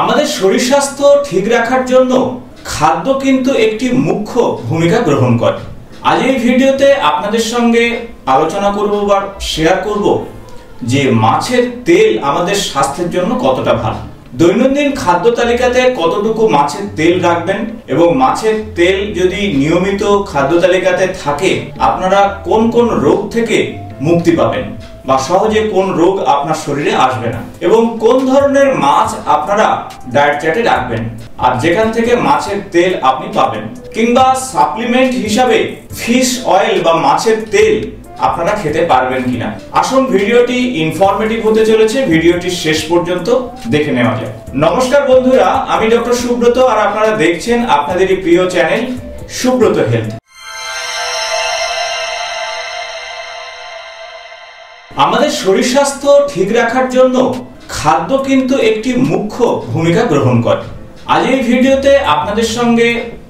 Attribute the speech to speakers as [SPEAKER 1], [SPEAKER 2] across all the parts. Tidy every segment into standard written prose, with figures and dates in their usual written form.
[SPEAKER 1] আমাদের শরীর স্বাস্থ্য ঠিক রাখার জন্য খাদ্য কিন্তু একটি মুখ্য ভূমিকা গ্রহণ করে। আজ এই ভিডিওতে আপনাদের সঙ্গে আলোচনা করব বা শেয়ার করব যে মাছের তেল আমাদের স্বাস্থ্যের জন্য কতটা ভালো। দৈনন্দিন খাদ্য তালিকাতে কতটুকু মাছের তেল রাখবেন এবং মাছের তেল যদি নিয়মিত খাদ্য তালিকাতে থাকে আপনারা কোন কোন রোগ থেকে মুক্তি পাবেন বা সহজে কোন রোগ আপনার শরীরে আসবে না, এবং কোন ধরনের মাছ আপনারা ডায়েট চার্টে রাখবেন আর যেখান থেকে মাছের তেল আপনি পাবেন, কিংবা সাপ্লিমেন্ট হিসাবে ফিশ অয়েল বা মাছের তেল আপনারা খেতে পারবেন কিনা। আসুন ভিডিওটি ইনফরমেটিভ হতে চলেছে, ভিডিওটি শেষ পর্যন্ত দেখে নেওয়া যায়। নমস্কার বন্ধুরা, আমি ডক্টর সুব্রত আর আপনারা দেখছেন আপনাদেরই প্রিয় চ্যানেল সুব্রত হেলথ। আমাদের শরীর স্বাস্থ্য ঠিক রাখার জন্য খাদ্য কিন্তু একটি মুখ্য ভূমিকা গ্রহণ করে। আজ এই ভিডিওতে আপনাদের সঙ্গে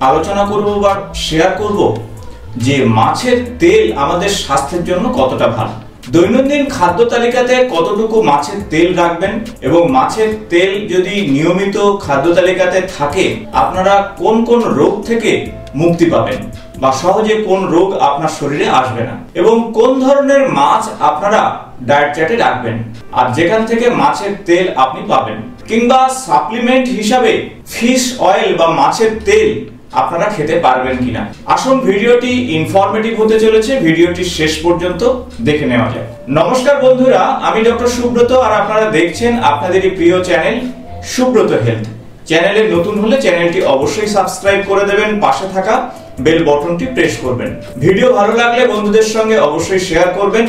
[SPEAKER 1] আলোচনা করব বা শেয়ার করব যে মাছের তেল আমাদের স্বাস্থ্যের জন্য কতটা ভালো। দৈনন্দিন খাদ্য তালিকাতে কতটুকু মাছের তেল রাখবেন এবং মাছের তেল যদি নিয়মিত খাদ্য তালিকাতে থাকে আপনারা কোন কোন রোগ থেকে মুক্তি পাবেন বা সহজে কোন রোগ আপনার শরীরে আসবে না, এবং কোন ধরনের মাছ আপনারা ডায়েট চার্টে রাখবেন আর যেখান থেকে মাছের তেল আপনি পাবেন, কিংবা সাপ্লিমেন্ট হিসাবে ফিশ অয়েল বা মাছের তেল আপনারা খেতে পারবেন কিনা। আসুন ভিডিওটি ইনফরমেটিভ হতে চলেছে, ভিডিওটি শেষ পর্যন্ত দেখে নেওয়া যায়। নমস্কার বন্ধুরা, আমি ডক্টর সুব্রত আর আপনারা দেখছেন আপনাদেরই প্রিয় চ্যানেল সুব্রত হেলথ। চ্যানেলে নতুন হলে চ্যানেলটি অবশ্যই সাবস্ক্রাইব করে দেবেন, পাশে থাকা বেল বাটনটি প্রেস করবেন। ভিডিও ভালো লাগলে বন্ধুদের সঙ্গে অবশ্যই শেয়ার করবেন।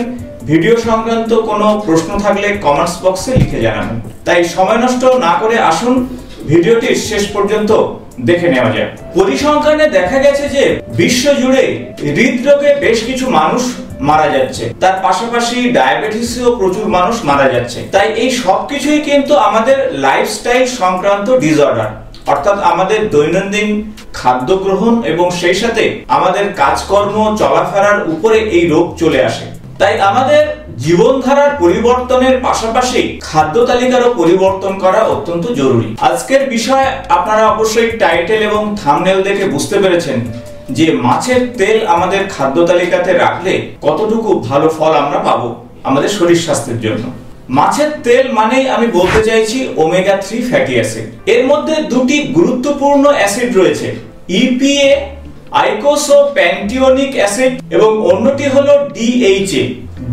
[SPEAKER 1] ভিডিও সংক্রান্ত কোনো প্রশ্ন থাকলে কমেন্টস বক্সে লিখে জানাবেন। তাই সময় নষ্ট না করে আসুন ভিডিওটি শেষ পর্যন্ত দেখে নেওয়া যায়। পরিসংখ্যানে দেখা গেছে যে বিশ্ব জুড়ে হৃদরোগে বেশ কিছু মানুষ মারা যাচ্ছে, তার পাশাপাশি ডায়াবেটিসেও প্রচুর মানুষ মারা যাচ্ছে। তাই এই সবকিছুই কিন্তু আমাদের লাইফস্টাইল সংক্রান্ত ডিসঅর্ডার, অর্থাৎ আমাদের দৈনন্দিন খাদ্য গ্রহণ এবং সেই সাথে আমাদের কাজকর্ম চলাফেরার উপরে এই রোগ চলে আসে। তাই আমাদের জীবনধারার পরিবর্তনের পাশাপাশি খাদ্য তালিকারও পরিবর্তন করা অত্যন্ত জরুরি। আজকের বিষয় আপনারা অবশ্যই টাইটেল এবং থাম্বনেল দেখে বুঝতে পেরেছেন যে মাছের তেল আমাদের খাদ্য তালিকাতে রাখলে কতটুকু ভালো ফল আমরা পাবো আমাদের শরীর স্বাস্থ্যের জন্য। মাছের তেল মানেই আমি বলতে চাইছি ওমেগা 3 ফ্যাটি অ্যাসিড। এর মধ্যে দুটি গুরুত্বপূর্ণ অ্যাসিড রয়েছে, ইপিএ আইকোসোপ্যান্টিওনিক অ্যাসিড এবং অন্যটি হলো DHA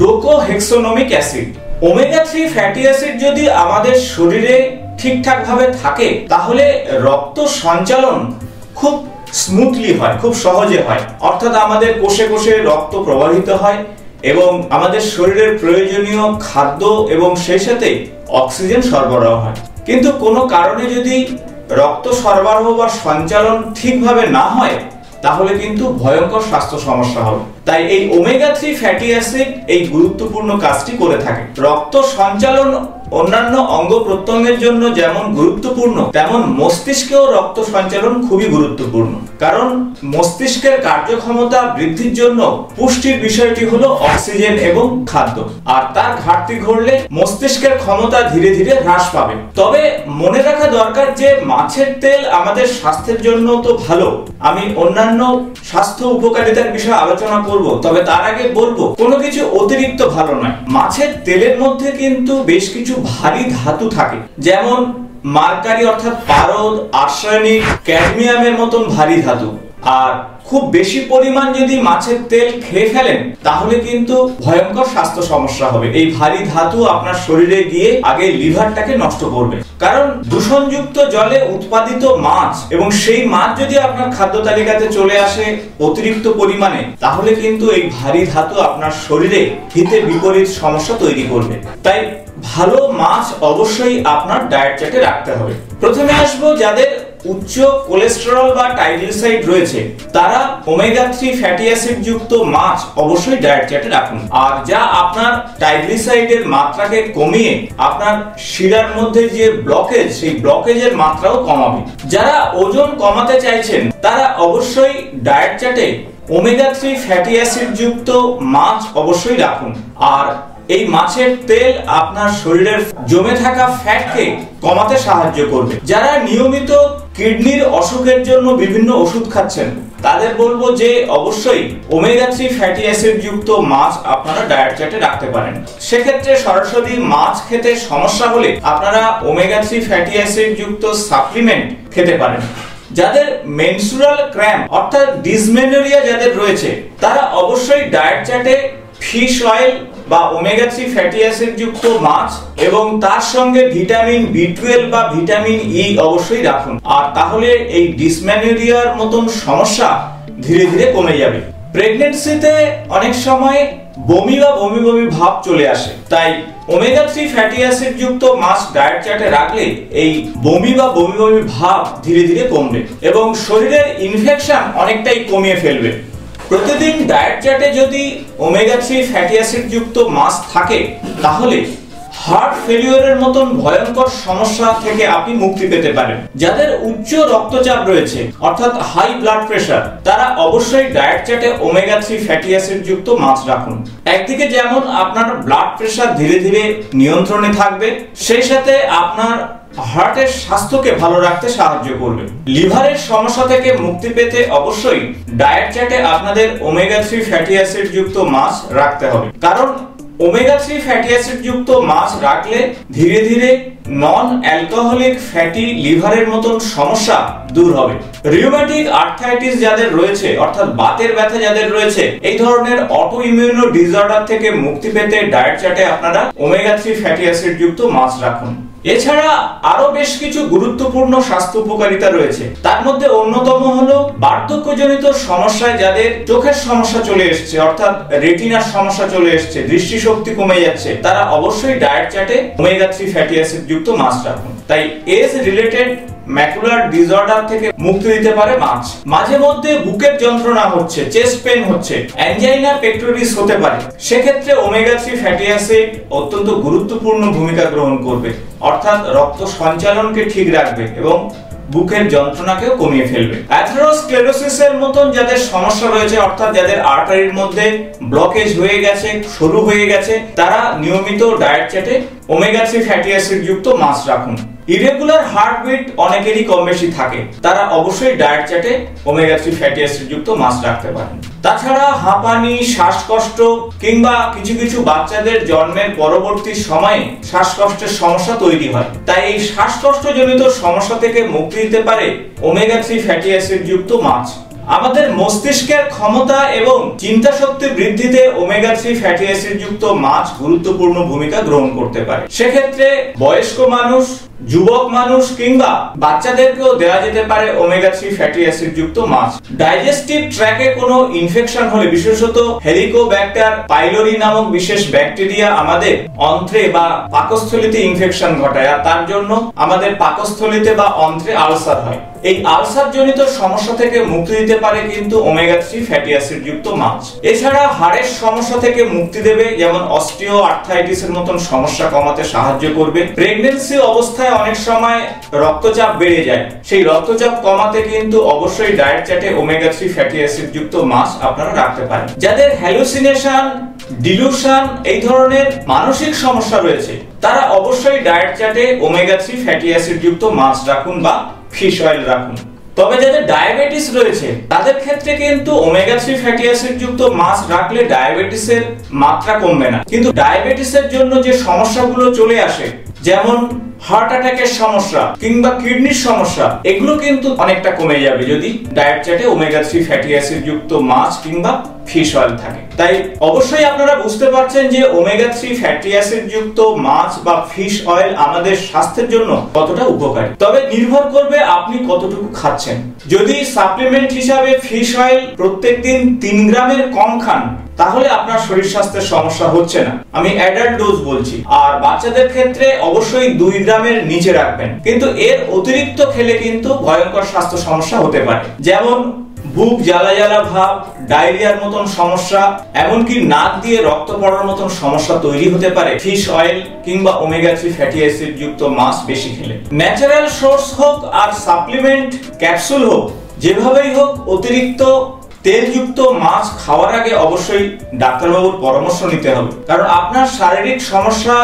[SPEAKER 1] docosahexaenoic acid. Omega 3 fatty acid যদি আমাদের শরীরে ঠিকঠাক ভাবে থাকে তাহলে রক্ত সঞ্চালন খুব স্মুথলি হয়, খুব সহজে হয়, অর্থাৎ আমাদের কোষে কোষে রক্ত প্রবাহিত হয় এবং আমাদের শরীরের প্রয়োজনীয় খাদ্য এবং সেই সাথে অক্সিজেন সরবরাহ হয়। কিন্তু কোনো কারণে যদি রক্ত সরবরাহ বা সঞ্চালন ঠিকভাবে না হয় তাহলে কিন্তু ভয়ঙ্কর স্বাস্থ্য সমস্যা হবে। তাই এই ওমেগা 3 ফ্যাটি অ্যাসিড এই গুরুত্বপূর্ণ কাজটি করে থাকে। রক্ত সঞ্চালন অন্যান্য অঙ্গ প্রত্যঙ্গের জন্য যেমন গুরুত্বপূর্ণ তেমন মস্তিষ্কেও রক্ত সঞ্চালন খুবই গুরুত্বপূর্ণ, কারণ মস্তিষ্কের কার্যক্ষমতা বৃদ্ধির জন্য পুষ্টির বিষয়টি হলো অক্সিজেন এবং খাদ্য, আর তার ঘাটতি ঘটলে মস্তিষ্কের ক্ষমতা ধীরে ধীরে হ্রাস পাবে। তবে মনে রাখা দরকার যে মাছের তেল আমাদের স্বাস্থ্যের জন্য তো ভালো, আমি অন্যান্য স্বাস্থ্য উপকারিতার বিষয়ে আলোচনা করব, তবে তার আগে বলবো কোনো কিছু অতিরিক্ত ভালো নয়। মাছের তেলের মধ্যে কিন্তু বেশ কিছু ভারী ধাতু থাকে, যেমন মার্কারি অর্থাৎ পারদ, আর্সেনিক, ক্যাডমিয়ামের মতন ভারী ধাতু। আর খুব বেশি পরিমাণ যদি মাছের তেল খেয়ে ফেলেন তাহলে কিন্তু ভয়ঙ্কর স্বাস্থ্য সমস্যা হবে। এই ভারী ধাতু আপনার শরীরে গিয়ে আগে লিভারটাকে নষ্ট করবে, কারণ দূষণযুক্ত জলে উৎপাদিত মাছ এবং সেই মাছ যদি আপনার খাদ্য তালিকাতে চলে আসে অতিরিক্ত পরিমাণে তাহলে কিন্তু এই ভারী ধাতু আপনার শরীরে হিতে বিপরীত সমস্যা তৈরি করবে। তাই ভালো মাছ অবশ্যই আপনার ডায়েট চার্টে রাখতে হবে। প্রথমে আসবো যাদের উচ্চ কোলেস্টেরল বা ট্রাইগ্লিসারাইড রয়েছে তারা ওমেগা 3 ফ্যাটি অ্যাসিড যুক্ত মাছ অবশ্যই ডায়েট চার্টে রাখুন, আর যা আপনার ট্রাইগ্লিসারাইডের মাত্রাকে কমিয়ে আপনার শিরার মধ্যে যে ব্লকেজ সেই ব্লকেজের মাত্রাও কমাবে। যারা ওজন কমাতে চাইছেন তারা অবশ্যই ডায়েট চার্টে ওমেগা 3 ফ্যাটি অ্যাসিড যুক্ত মাছ অবশ্যই রাখুন। আর এই মাছের তেল আপনার শরীরের জমে থাকা ফ্যাটকে কমাতে সাহায্য করবে। যারা নিয়মিত কিডনির অসুখের জন্য বিভিন্ন ওষুধ খাচ্ছেন তাদের বলবো যে অবশ্যই ওমেগা 3 ফ্যাটি অ্যাসিড যুক্ত মাছ আপনারা ডায়েট চার্টে রাখতে পারেন। সেক্ষেত্রে সরাসরি মাছ খেতে সমস্যা হলে আপনারা ওমেগা 3 ফ্যাটি অ্যাসিড যুক্ত সাপ্লিমেন্ট খেতে পারেন। যাদের মেনস্ট্রুয়াল ক্র্যাম্প অর্থাৎ ডিসমেনোরিয়া যাদের রয়েছে তারা অবশ্যই ডায়েট চার্টে ফিশ অয়েল বা ওমেগা 3 ফ্যাটি অ্যাসিড যুক্ত মাছ এবং তার সঙ্গে ভিটামিন B12 বা ভিটামিন ই অবশ্যই রাখুন। আর তাহলে এই ডিসমেনোরিয়ার মতন সমস্যা ধীরে ধীরে কমে যাবে। প্রেগন্যান্সিতে অনেক সময় বমি বা বমি বমি ভাব চলে আসে, তাই ওমেগা 3 ফ্যাটি অ্যাসিড যুক্ত মাছ ডায়েট চার্টে রাখলে এই বমি বা বমি বমি ভাব ধীরে ধীরে কমবে এবং শরীরের ইনফেকশন অনেকটাই কমিয়ে ফেলবে। প্রতিদিন ডায়েট চার্টে যদি ওমেগা 3 ফ্যাটি অ্যাসিড যুক্ত মাছ থাকে তাহলে হার্ট ফেলিওরের মতন ভয়ঙ্কর সমস্যা থেকে আপনি মুক্তি পেতে পারেন। যাদের উচ্চ রক্তচাপ রয়েছে অর্থাৎ হাই ব্লাড প্রেশার তারা অবশ্যই ডায়েট চার্টে ওমেগা 3 ফ্যাটি অ্যাসিড যুক্ত মাছ রাখুন। একদিকে যেমন আপনার ব্লাড প্রেশার ধীরে ধীরে নিয়ন্ত্রণে থাকবে, সেই সাথে আপনার হার্টের স্বাস্থ্যকে ভালো রাখতে সাহায্য করবে। লিভারের সমস্যা থেকে মুক্তি পেতে অবশ্যই ডায়েট চার্টে আপনাদের ওমেগা 3 ফ্যাটি অ্যাসিড যুক্ত মাছ রাখতে হবে, কারণ ওমেগা 3 ফ্যাটি অ্যাসিড যুক্ত মাছ রাখলে ধীরে ধীরে নন অ্যালকোহলিক ফ্যাটি লিভারের মতন সমস্যা দূর হবে। রিউমেটিক আর্থ্রাইটিস যাদের রয়েছে অর্থাৎ বাতের ব্যথা যাদের রয়েছে এই ধরনের অটো ইমিউনো ডিসঅর্ডার থেকে মুক্তি পেতে ডায়েট চার্টে আপনারা ওমেগা 3 ফ্যাটি অ্যাসিড যুক্ত মাছ রাখুন। এছাড়া আরো বেশ কিছু গুরুত্বপূর্ণ স্বাস্থ্য উপকারিতা রয়েছে, তার মধ্যে অন্যতম হলো বার্ধক্যজনিত সমস্যায় যাদের চোখের সমস্যা চলে এসেছে অর্থাৎ রেটিনার সমস্যা চলে এসেছে, দৃষ্টিশক্তি কমে যাচ্ছে, তারা অবশ্যই ডায়েট চার্টে ওমেগা 3 ফ্যাটি অ্যাসিড যুক্ত মাছ রাখুন। তাই এজ রিলেটেড ম্যাকুলার ডিসঅর্ডার থেকে মুক্তি দিতে পারে মাছ। মাঝে মধ্যে বুকের যন্ত্রণা হচ্ছে, চেস্ট পেন হচ্ছে, অ্যানজাইনা পেক্টোরিস হতে পারে, সেক্ষেত্রে ওমেগা 3 ফ্যাটি অ্যাসিড অত্যন্ত গুরুত্বপূর্ণ ভূমিকা গ্রহণ করবে, অর্থাৎ রক্ত সঞ্চালনকে ঠিক রাখবে এবং বুকের যন্ত্রণাকেও কমিয়ে ফেলবে। অ্যাথেরোস্ক্লেরোসিসের মতন যাদের সমস্যা রয়েছে অর্থাৎ যাদের আর্টারির মধ্যে ব্লকেজ হয়ে গেছে, সরু হয়ে গেছে, তারা নিয়মিত ডায়েট চার্টে ওমেগা 3 ফ্যাটি অ্যাসিড যুক্ত মাছ রাখুন। ইরেগুলার হার্টবিট অনেকেরই কম বেশি থাকে, তারা অবশ্যই ডায়েট চার্টে ওমেগা 3 ফ্যাটি অ্যাসিড যুক্ত মাছ রাখতে পারেন। তাছাড়া হাঁপানি, শ্বাসকষ্ট কিংবা কিছু কিছু বাচ্চাদের জন্মের পরবর্তী সময়ে শ্বাসকষ্টের সমস্যা তৈরি হয়, তাই এই শ্বাসকষ্টজনিত সমস্যা থেকে মুক্তি দিতে পারে ওমেগা 3 ফ্যাটি অ্যাসিড যুক্ত মাছ। আমাদের মস্তিষ্কের ক্ষমতা এবং চিন্তা শক্তি বৃদ্ধিতে ওমেগা 3 ফ্যাটি অ্যাসিড যুক্ত মাছ গুরুত্বপূর্ণ ভূমিকা গ্রহণ করতে পারে। সেক্ষেত্রে বয়স্ক মানুষ, যুবক মানুষ কিংবা বাচ্চাদেরকেও দেওয়া যেতে পারে ওমেগা 3 ফ্যাটি অ্যাসিড যুক্ত মাছ। ডাইজেস্টিভ ট্র্যাকে কোনো ইনফেকশন হলে, বিশেষত হেলিকোব্যাক্টার পাইলোরি নামক বিশেষ ব্যাকটেরিয়া আমাদের অন্ত্রে বা পাকস্থলীতে ইনফেকশন ঘটায়, আর তার জন্য আমাদের পাকস্থলীতে বা অন্ত্রে আলসার হয়। এই আলসার জনিত সমস্যা থেকে মুক্তি দিতে পারে কিন্তু ওমেগা 3 ফ্যাটি অ্যাসিড যুক্ত মাছ। এছাড়া হাড়ের সমস্যা থেকে মুক্তি দেবে, যেমন অস্টিও আর্থ্রাইটিসের মতন সমস্যা কমাতে সাহায্য করবে। প্রেগন্যান্সি অবস্থায় অনেক সময় রক্তচাপ বেড়ে যায়, সেই রক্তচাপ কমাতে কিন্তু অবশ্যই ডায়েট চার্টে ওমেগা 3 ফ্যাটি অ্যাসিড যুক্ত মাছ আপনারা রাখতে পারেন। যাদের হ্যালুসিনেশন, ডিলুশন এই ধরনের মানসিক সমস্যা রয়েছে তারা অবশ্যই ডায়েট চার্টে ওমেগা 3 ফ্যাটি অ্যাসিড যুক্ত মাছ রাখুন বা ফিশ অয়েল রাখুন। তবে যাদের ডায়াবেটিস রয়েছে তাদের ক্ষেত্রে কিন্তু ওমেগা 3 ফ্যাটি অ্যাসিড যুক্ত মাছ রাখলে ডায়াবেটিসের মাত্রা কমবে না, কিন্তু ডায়াবেটিসের জন্য যে সমস্যাগুলো চলে আসে যেমন হার্ট অ্যাটাকের সমস্যা কিংবা কিডনির সমস্যা, এগুলো কিন্তু অনেকটা কমে যাবে যদি ডায়েট চার্টে ওমেগা 3 ফ্যাটি অ্যাসিড যুক্ত মাছ কিংবা ফিশ অয়েল থাকে। তাই অবশ্যই আপনারা বুঝতে পারছেন যে ওমেগা 3 ফ্যাটি অ্যাসিড যুক্ত মাছ বা ফিশ অয়েল আমাদের স্বাস্থ্যের জন্য কতটা উপকারী। তবে নির্ভর করবে আপনি কতটুকু খাচ্ছেন। যদি সাপ্লিমেন্ট হিসাবে ফিশ অয়েল প্রত্যেকদিন 3 গ্রামের কম খান তাহলে আপনার শরীর স্বাস্থ্যের সমস্যা হচ্ছে না, আমি অ্যাডাল্ট ডোজ বলছি। আর বাচ্চাদের ক্ষেত্রে অবশ্যই 2 গ্রামের নিচে রাখবেন, কিন্তু এর অতিরিক্ত খেলে কিন্তু ভয়ঙ্কর স্বাস্থ্য সমস্যা হতে পারে, যেমন বুক জ্বালা জ্বালা ভাব, ডায়রিয়ার মতন সমস্যা, এমনকি নাক দিয়ে রক্ত পড়ার মতন সমস্যা তৈরি হতে পারে ফিশ অয়েল কিংবা ওমেগা 3 ফ্যাটি অ্যাসিড যুক্ত মাছ বেশি খেলে। ন্যাচারাল সোর্স হোক আর সাপ্লিমেন্ট ক্যাপসুল হোক, যেভাবেই হোক অতিরিক্ত তেলযুক্ত মাছ খাওয়ার আগে অবশ্যই ডাক্তারবাবুর পরামর্শ নিতে হবে, কারণ আপনার শারীরিক সমস্যা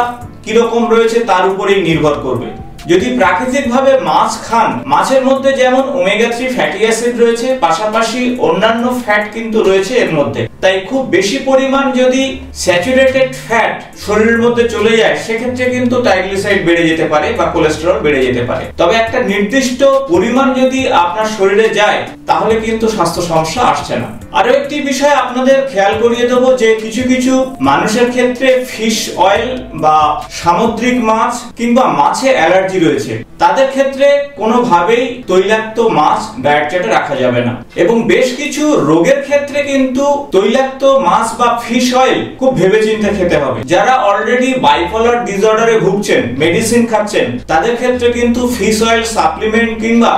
[SPEAKER 1] কিরকম রয়েছে তার উপরেই নির্ভর করবে। যদি প্রাকৃতিকভাবে মাছ খান, মাছের মধ্যে যেমন ওমেগা 3 ফ্যাটি অ্যাসিড রয়েছে, পাশাপাশি অন্যান্য ফ্যাট কিন্তু রয়েছে এর মধ্যে। তাই খুব বেশি পরিমাণ যদি স্যাচুরেটেড ফ্যাট শরীরের মধ্যে চলে যায়, সেক্ষেত্রে কিন্তু ট্রাইগ্লিসারাইড বেড়ে যেতে পারে বা কোলেস্টেরল বেড়ে যেতে পারে। তবে একটা নির্দিষ্ট পরিমাণ যদি আপনার শরীরে যায়, তাহলে কিন্তু স্বাস্থ্য সমস্যা আসছে না। আরো একটি বিষয় আপনাদের খেয়াল করিয়ে দেবো যে কিছু কিছু মানুষের ক্ষেত্রে ফিশ অয়েল বা সামুদ্রিক মাছ কিংবা মাছে অ্যালার্জি রয়েছে। তাদের ক্ষেত্রে কোনোভাবেই তৈলাক্ত মাছ ডায়েট চার্টে রাখা যাবে না, এবং বেশ কিছু রোগের ক্ষেত্রে কিন্তু তৈলাক্ত মাছ বা ফিশ অয়েল খুব ভেবেচিন্তে খেতে হবে। যারা অলরেডি বাইপোলার ডিসঅর্ডারে ভুগছেন, মেডিসিন খাচ্ছেন, তাদের ক্ষেত্রে কিন্তু ফিশ অয়েল সাপ্লিমেন্ট কিংবা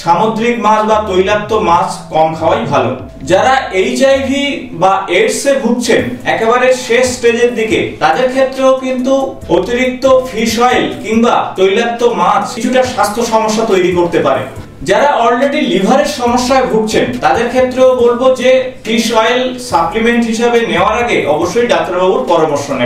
[SPEAKER 1] সামুদ্রিক মাছ বা তৈলাক্ত মাছ কম খাওয়াই ভালো। যারা এইচআইভি বা এইডস এ ভুগছেন একেবারে শেষ স্টেজের দিকে, তাদের ক্ষেত্রেও কিন্তু অতিরিক্ত ফিশ অয়েল কিংবা তৈলাক্ত মাছ কিছুটা স্বাস্থ্য সমস্যা তৈরি করতে পারে। যারা অলরেডি লিভারের সমস্যায় ভুগছেন, তাদের ক্ষেত্রেও বলবো যে ফিশ অয়েল সাপ্লিমেন্ট হিসাবে নেওয়ার আগে অবশ্যই ডাক্তারবাবুর পরামর্শ নেবেন।